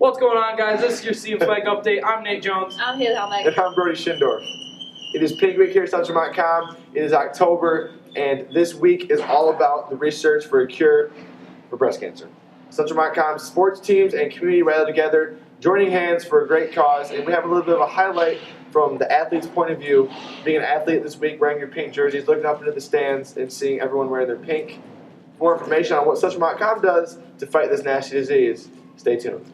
What's going on, guys? This is your CM Swag update. I'm Nate Jones. I'm Haley Helmick. And I'm Brody Schindorf. It is Pink Week here at Central Montcalm. It is October, and this week is all about the research for a cure for breast cancer. Central Montcalm sports teams and community rally together, joining hands for a great cause, and we have a little bit of a highlight from the athlete's point of view. Being an athlete this week, wearing your pink jerseys, looking up into the stands, and seeing everyone wear their pink. For more information on what Central Montcalm does to fight this nasty disease, stay tuned.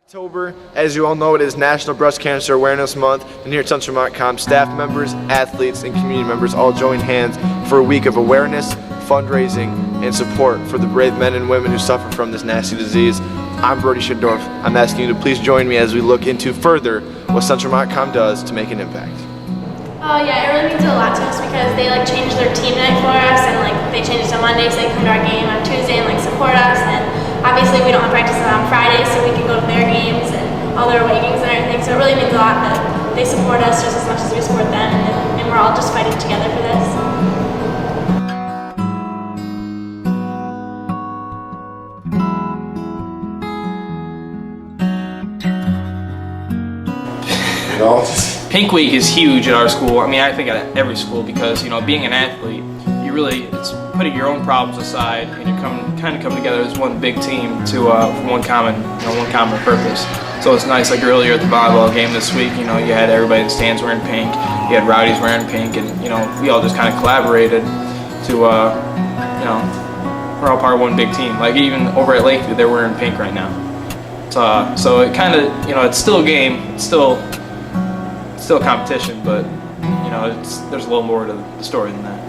October, as you all know, it is National Breast Cancer Awareness Month, and here at Central Montcalm, staff members, athletes, and community members all join hands for a week of awareness, fundraising, and support for the brave men and women who suffer from this nasty disease. I'm Brody Schindorf. I'm asking you to please join me as we look into further what Central Montcalm does to make an impact. Oh yeah, it really means a lot to us because they changed their team night for us, and they changed it to Monday so they come to our game on Tuesday and support us. And obviously we don't have practices on Friday, so we can go to their games and all their away games and everything. So it really means a lot that they support us just as much as we support them, and we're all just fighting together for this. Pink Week is huge at our school. I mean, I think at every school because, being an athlete, it's putting your own problems aside and you kind of come together as one big team to for one common purpose. So it's nice. Like earlier at the volleyball game this week, you had everybody in the stands wearing pink. You had rowdies wearing pink, and we all just kind of collaborated to we're all part of one big team. Like even over at Lakeview, they're wearing pink right now. So it kind of it's still a game. It's still a competition, but there's a little more to the story than that.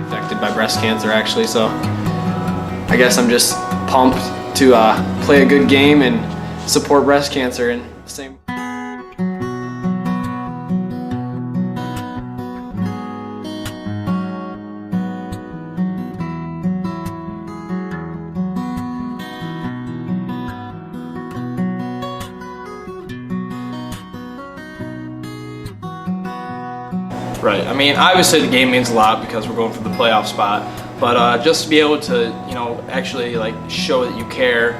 Affected by breast cancer, actually, so I guess I'm just pumped to play a good game and support breast cancer and the same. Right. I mean, obviously the game means a lot because we're going for the playoff spot, but just to be able to, actually show that you care,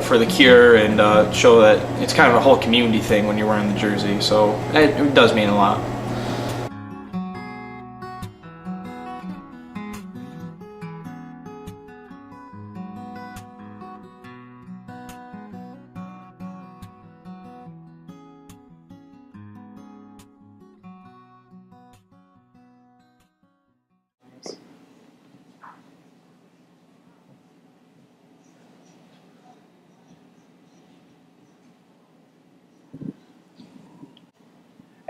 for the cure, and show that it's kind of a whole community thing when you're wearing the jersey. So it does mean a lot.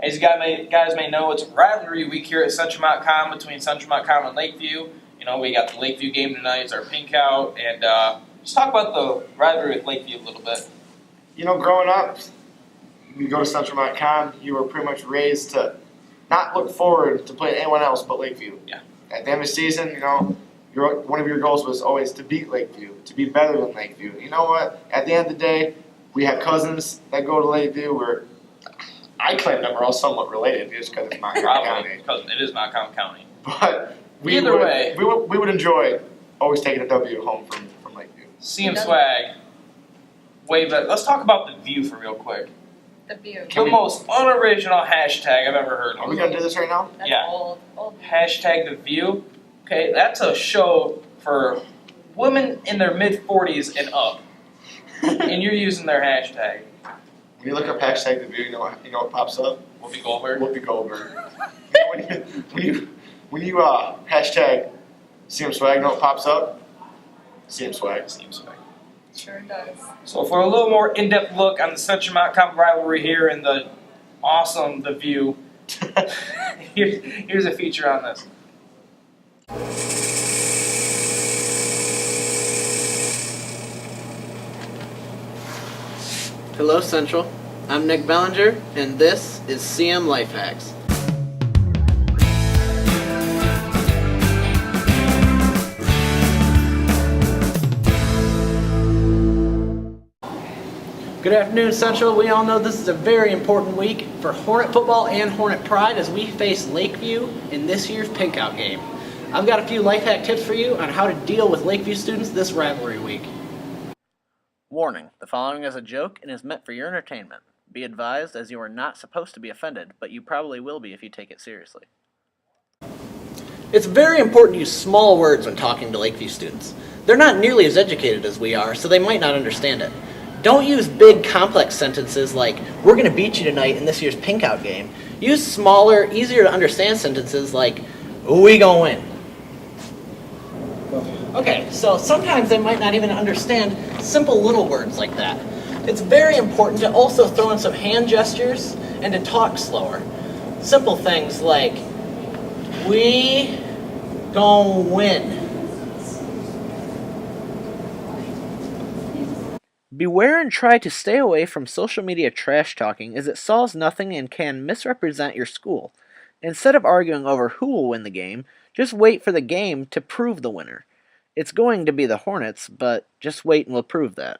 As you guys may know, it's Rivalry Week here at Central Montcalm between Central Montcalm and Lakeview. We got the Lakeview game tonight. It's our pink out. And let's talk about the rivalry with Lakeview a little bit. Growing up, you go to Central Montcalm, you were pretty much raised to not look forward to playing anyone else but Lakeview. Yeah. At the end of the season, one of your goals was always to beat Lakeview, to be better than Lakeview. You know what? At the end of the day, we have cousins that go to Lakeview. I claim that we're all somewhat related just because it's Montcalm County. Because it is Montcalm County. But we would enjoy always taking a W home from Lakeview. CM Swag. Let's talk about the view for real quick. The view. The most unoriginal hashtag I've ever heard. Are we going to do this right now? That's yeah. Old. Hashtag the view. Okay, that's a show for women in their mid-40s and up. And you're using their hashtag. When you look up hashtag the view, you know what pops up? Whoopi Goldberg. Whoopi Goldberg. when you hashtag CM Swag, you know what pops up? CM Swag. CM Swag. Sure does. So for a little more in-depth look on the Central Montcalm rivalry here and the view, here's a feature on this. Hello Central, I'm Nick Bellinger, and this is CM Life Hacks. Good afternoon, Central. We all know this is a very important week for Hornet football and Hornet Pride as we face Lakeview in this year's Pinkout game. I've got a few life hack tips for you on how to deal with Lakeview students this rivalry week. Warning, the following is a joke and is meant for your entertainment. Be advised, as you are not supposed to be offended, but you probably will be if you take it seriously. It's very important to use small words when talking to Lakeview students. They're not nearly as educated as we are, so they might not understand it. Don't use big, complex sentences like, we're going to beat you tonight in this year's pink out game. Use smaller, easier to understand sentences like, we gonna win. Okay, so sometimes they might not even understand simple little words like that. It's very important to also throw in some hand gestures and to talk slower. Simple things like, we gonna win. Beware and try to stay away from social media trash talking, as it solves nothing and can misrepresent your school. Instead of arguing over who will win the game, just wait for the game to prove the winner. It's going to be the Hornets, but just wait and we'll prove that.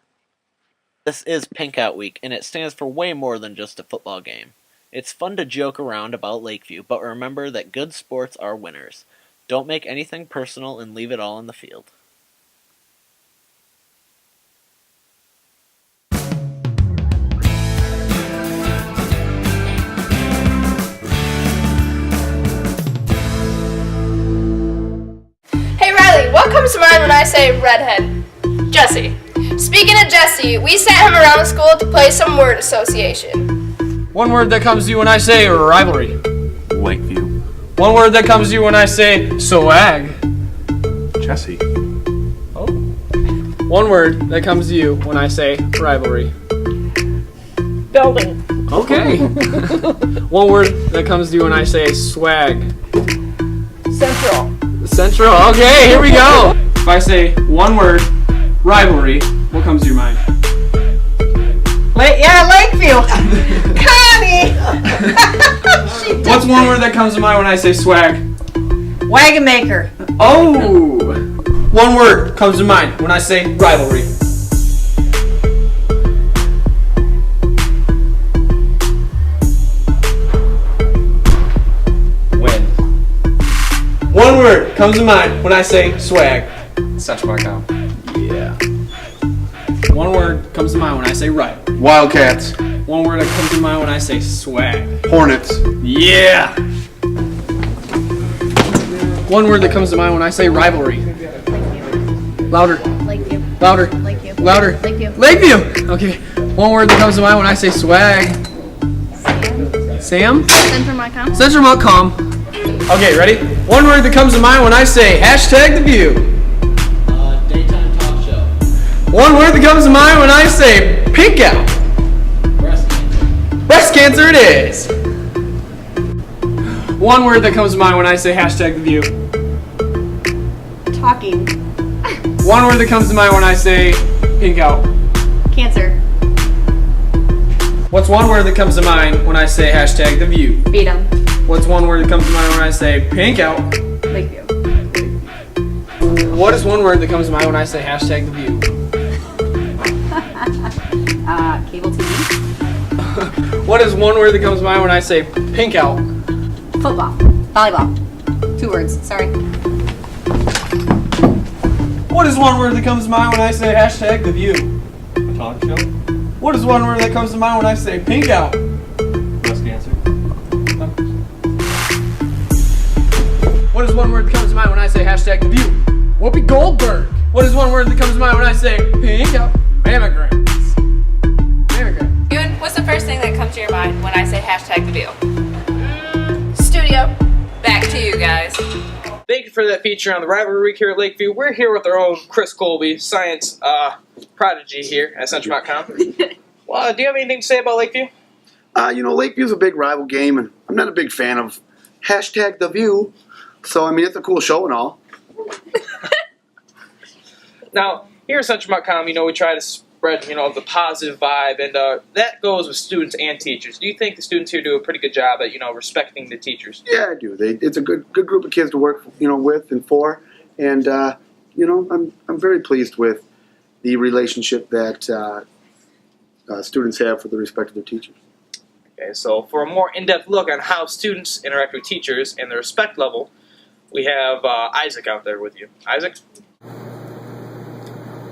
This is Pink Out Week, and it stands for way more than just a football game. It's fun to joke around about Lakeview, but remember that good sports are winners. Don't make anything personal and leave it all in the field. Hey Riley, what comes to mind when I say redhead? Jesse. Speaking of Jesse, we sent him around the school to play some word association. One word that comes to you when I say rivalry. Lakeview. One word that comes to you when I say swag. Jesse. Oh. One word that comes to you when I say rivalry. Building. Okay. One word that comes to you when I say swag. Central. Central. Okay, here we go. If I say one word, rivalry, what comes to your mind? Lakeview. Connie. What's one word that comes to mind when I say swag? Wagon maker. Oh. One word comes to mind when I say rivalry. Win. One word comes to mind when I say swag. Central.com. Yeah. One word comes to mind when I say rivalry. Wildcats. One word that comes to mind when I say swag. Hornets. Yeah. One word that comes to mind when I say rivalry. Louder. Lakeview. Louder. Lakeview. Louder. Lakeview. Lakeview. Okay. One word that comes to mind when I say swag. Sam? Central my com. Central.com. Okay, ready? One word that comes to mind when I say hashtag the view. Daytime talk show. One word that comes to mind when I say pink out. Breast cancer. Breast cancer it is. One word that comes to mind when I say hashtag the view. Talking. One word that comes to mind when I say pink out. Cancer. What's one word that comes to mind when I say hashtag the view? Beat 'em. What's one word that comes to mind when I say pink out? Lakeview. What is one word that comes to mind when I say hashtag the view? Cable TV. What is one word that comes to mind when I say pink out? Football. Volleyball. 2 words. Sorry. What is one word that comes to mind when I say hashtag the view? A talk show. What is one word that comes to mind when I say pink out? Breast cancer. What is one word that comes to mind when I say hashtag the view? Whoopi Goldberg. What is one word that comes to mind when I say pink out? Mammograms. Mammogram. Ewan, what's the first thing that comes to your mind when I say hashtag the view? Studio. Back to you guys. Thank you for that feature on the Rivalry Week here at Lakeview. We're here with our own Chris Colby, science prodigy here at Central.com. Well, do you have anything to say about Lakeview? Lakeview's a big rival game, and I'm not a big fan of hashtag the view. So, it's a cool show and all. Now, here at Central.com, we try to spread, the positive vibe, and that goes with students and teachers. Do you think the students here do a pretty good job at, respecting the teachers? Yeah, I do. It's a good group of kids to work, with and for, and I'm very pleased with the relationship that students have for the respect of their teachers. Okay, so for a more in-depth look on how students interact with teachers and their respect level, we have Isaac out there with you. Isaac?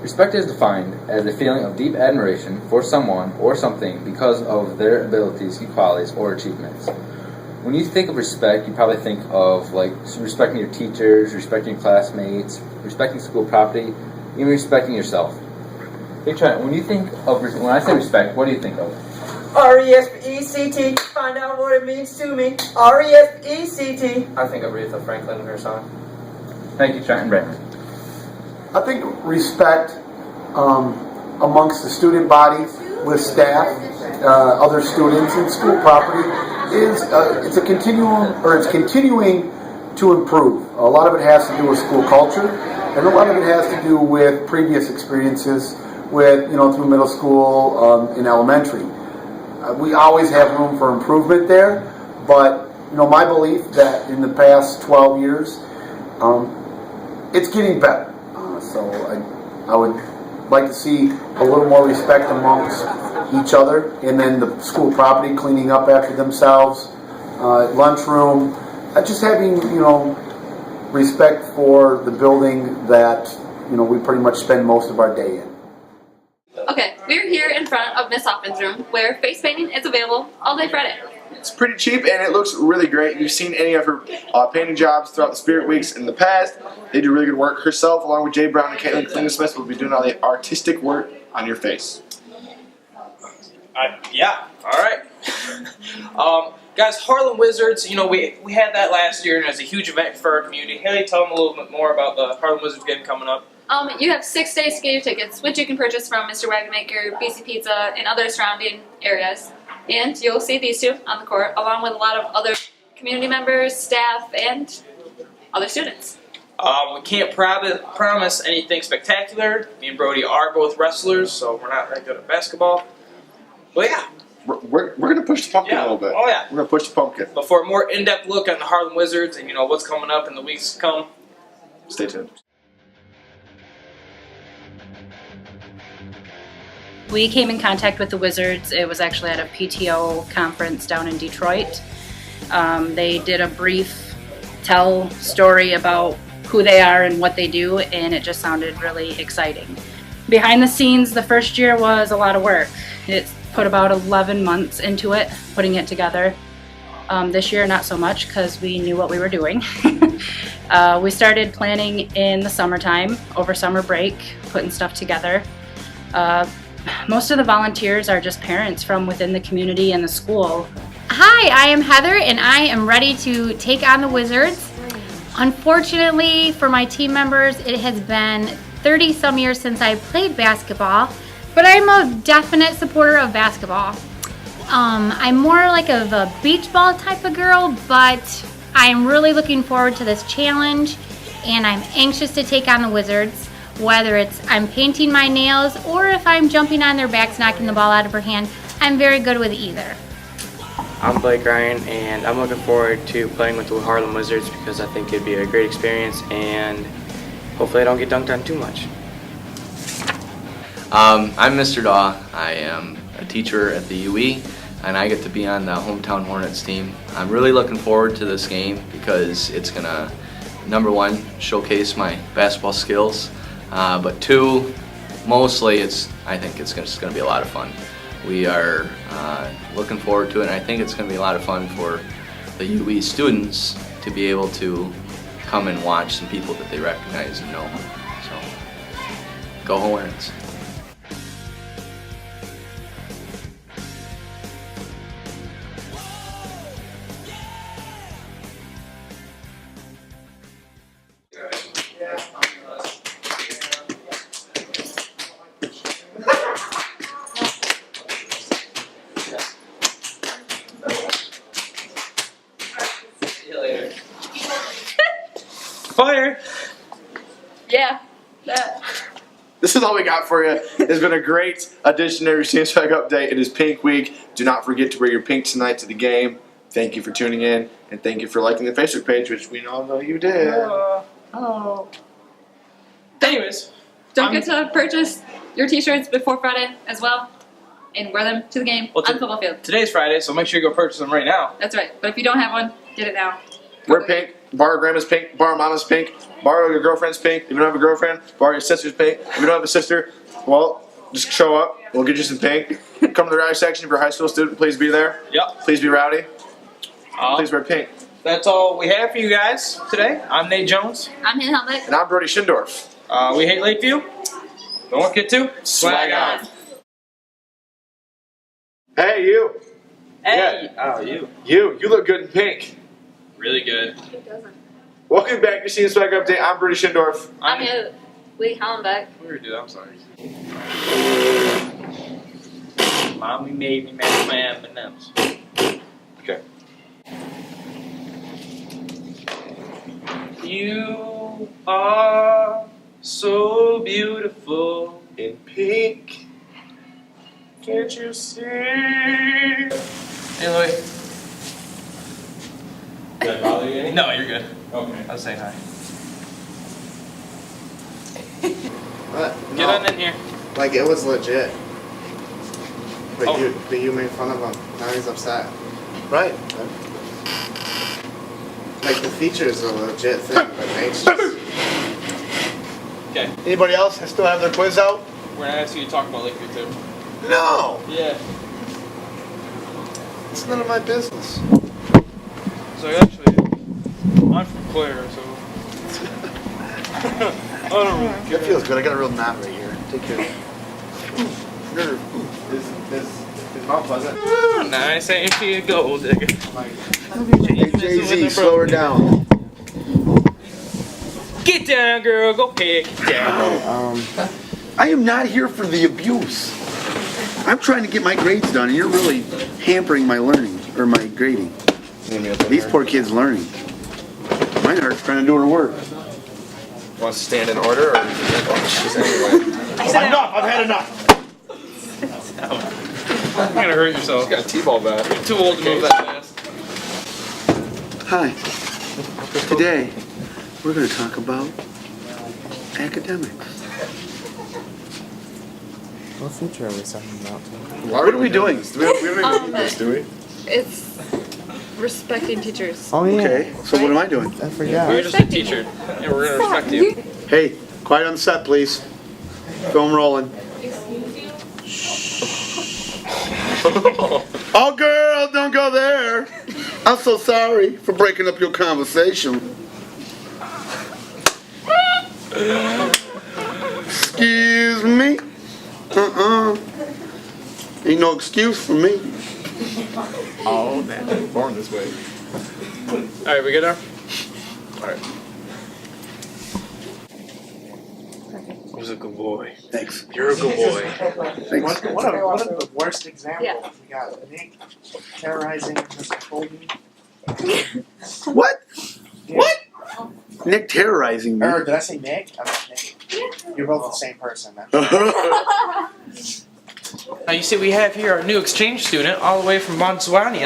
Respect is defined as a feeling of deep admiration for someone or something because of their abilities, qualities, or achievements. When you think of respect, you probably think of like respecting your teachers, respecting your classmates, respecting school property, even respecting yourself. Hey Trent, when I say respect, what do you think of? R-E-S-P-E-C-T, find out what it means to me. R-E-S-P-E-C-T. I think of Aretha Franklin and her song. Thank you, Trent and Brandon. I think respect amongst the student body, with staff, other students, and school property is it's continuing to improve. A lot of it has to do with school culture, and a lot of it has to do with previous experiences with through middle school and elementary. We always have room for improvement there, but my belief that in the past 12 years, it's getting better. So I would like to see a little more respect amongst each other, and then the school property cleaning up after themselves, lunchroom, just having respect for the building that we pretty much spend most of our day in. Okay, we're here in front of Miss Hoffman's room, where face painting is available all day Friday. It's pretty cheap and it looks really great. If you've seen any of her painting jobs throughout the Spirit Weeks in the past, they do really good work. Herself, along with Jay Brown and Caitlin Klingsmith, will be doing all the artistic work on your face. Yeah, alright. Guys, Harlem Wizards, we had that last year and it was a huge event for our community. Haley, tell them a little bit more about the Harlem Wizards game coming up. You have 6 days to get your tickets, which you can purchase from Mr. Wagonmaker, BC Pizza, and other surrounding areas. And you'll see these two on the court, along with a lot of other community members, staff, and other students. We can't promise anything spectacular. Me and Brody are both wrestlers, so we're not very good at basketball. But yeah. We're going to push the pumpkin a little bit. Oh yeah. We're going to push the pumpkin. But for a more in-depth look on the Harlem Wizards and what's coming up in the weeks to come, stay tuned. We came in contact with the Wizards. It was actually at a PTO conference down in Detroit. They did a brief story about who they are and what they do, and it just sounded really exciting. Behind the scenes, the first year was a lot of work. It put about 11 months into it, putting it together. This year, not so much, because we knew what we were doing. We started planning in the summertime, over summer break, putting stuff together. Most of the volunteers are just parents from within the community and the school. Hi, I am Heather and I am ready to take on the Wizards. Unfortunately for my team members, it has been 30 some years since I played basketball, but I'm a definite supporter of basketball. I'm more like of a beach ball type of girl, but I'm really looking forward to this challenge and I'm anxious to take on the Wizards. Whether it's I'm painting my nails or if I'm jumping on their backs knocking the ball out of her hand, I'm very good with either. I'm Blake Ryan and I'm looking forward to playing with the Harlem Wizards because I think it'd be a great experience and hopefully I don't get dunked on too much. I'm Mr. Daw. I am a teacher at the UE and I get to be on the Hometown Hornets team. I'm really looking forward to this game because it's going to, number one, showcase my basketball skills. But 2, mostly I think it's just going to be a lot of fun. We are looking forward to it, and I think it's going to be a lot of fun for the UE students to be able to come and watch some people that they recognize and know. So, go Hornets. Fire! Yeah. This is all we got for you. It's been a great addition to your Senior Swag Update. It is Pink Week. Do not forget to wear your pink tonight to the game. Thank you for tuning in, and thank you for liking the Facebook page, which we all know you did. Anyways. Don't forget to purchase your t-shirts before Friday as well and wear them to the game on the football field. Today's Friday, so make sure you go purchase them right now. That's right. But if you don't have one, get it now. Wear pink, borrow grandma's pink, borrow mama's pink, borrow your girlfriend's pink. If you don't have a girlfriend, borrow your sister's pink. If you don't have a sister, well, just show up. We'll get you some pink. Come to the rowdy section if you're a high school student. Please be there. Yep. Please be rowdy. Please wear pink. That's all we have for you guys today. I'm Nate Jones. I'm Hannah Helmick. And I'm Brody Schindorf. We hate Lakeview. Don't forget to swag on. Hey, you. Hey. Oh, you. You look good in pink. Really good. Welcome back to See Swag Update. I'm Brody Schindorf. I'm Lee Hollenbeck. Weird, dude. I'm sorry. Mommy made me match my M&Ms. Okay. You are so beautiful in pink. Can't you see? Hey, Louie. Did I bother you any? No, you're good. Okay. I was saying hi. What? Get on in here. Like, it was legit. But, Oh. you made fun of him. Now he's upset. Right. Like, the feature is a legit thing, but Nate's just... Okay. Anybody else still have their quiz out? We're gonna ask you to talk about Lakeview too. No! Yeah. It's none of my business. So actually, I'm from Claire, so I don't really care. That feels good. I got a real knot right here. Take care. This Mount Pleasant. Nice, ain't she a gold digger? Hey, Jay-Z, slow her down. Get down, girl. Go ahead. Get down. I am not here for the abuse. I'm trying to get my grades done, and you're really hampering my learning, or my grading. These poor kids learning. Mine are trying to do her work. Want to stand in order, or just anyway? Enough! I've had enough! You're gonna hurt yourself. You got a T-ball bat. You're too old to move that fast. Hi. Today, we're going to talk about academics. What feature are we talking about? What are we doing? We don't even need this, do we? It's respecting teachers. Oh, yeah. Okay, so what am I doing? I forgot. You're just a teacher, and we're gonna respect you. Hey, quiet on the set, please. Film rolling. Oh, girl, don't go there. I'm so sorry for breaking up your conversation. Excuse me? Ain't no excuse for me. Oh, man. Born this way. Alright, we good now? Alright. Who's a good boy? Thanks. You're a good boy. Thanks. What are the worst examples? Yeah. We got Nick terrorizing Mr. Colby. What? What? Nick terrorizing me. Or did I say Nick? I meant Nick. You're both the same person. Then. Now you see we have here our new exchange student all the way from Botswana.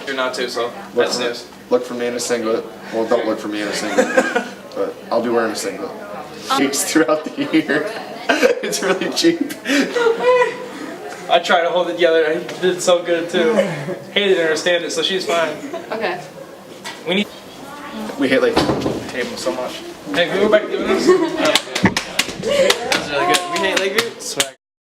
You're not too, so that's news. Look for me in a singlet. Well, don't look for me in a singlet. But I'll be wearing a singlet. It's throughout the year. It's really cheap. I tried to hold it together. I did so good too. Haley didn't understand it, so she's fine. Okay. We hate like Table so much. Hey, can we go back to doing this? That's really good. We hate Lakeview. Swag.